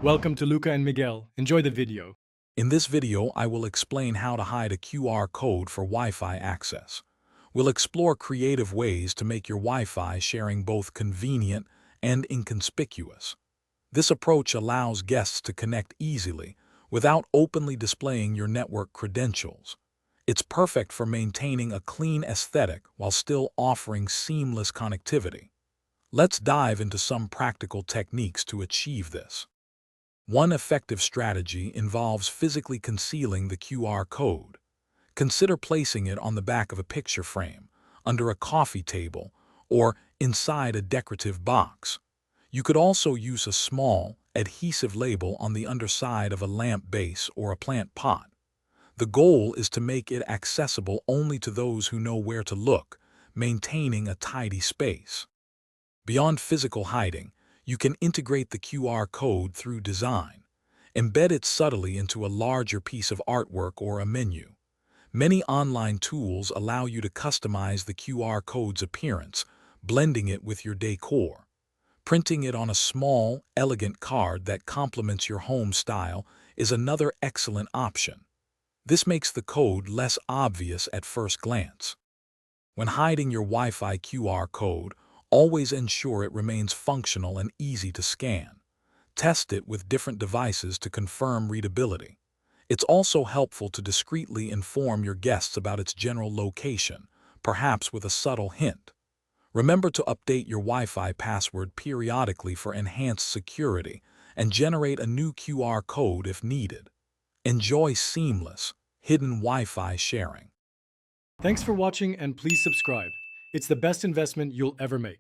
Welcome to Luca and Miguel. Enjoy the video. In this video, I will explain how to hide a QR code for Wi-Fi access. We'll explore creative ways to make your Wi-Fi sharing both convenient and inconspicuous. This approach allows guests to connect easily without openly displaying your network credentials. It's perfect for maintaining a clean aesthetic while still offering seamless connectivity. Let's dive into some practical techniques to achieve this. One effective strategy involves physically concealing the QR code. Consider placing it on the back of a picture frame, under a coffee table, or inside a decorative box. You could also use a small, adhesive label on the underside of a lamp base or a plant pot. The goal is to make it accessible only to those who know where to look, maintaining a tidy space. Beyond physical hiding, you can integrate the QR code through design. Embed it subtly into a larger piece of artwork or a menu. Many online tools allow you to customize the QR code's appearance, blending it with your decor. Printing it on a small, elegant card that complements your home style is another excellent option. This makes the code less obvious at first glance. When hiding your Wi-Fi QR code, always ensure it remains functional and easy to scan. Test it with different devices to confirm readability. It's also helpful to discreetly inform your guests about its general location, perhaps with a subtle hint. Remember to update your Wi-Fi password periodically for enhanced security and generate a new QR code if needed. Enjoy seamless, hidden Wi-Fi sharing. Thanks for watching and please subscribe. It's the best investment you'll ever make.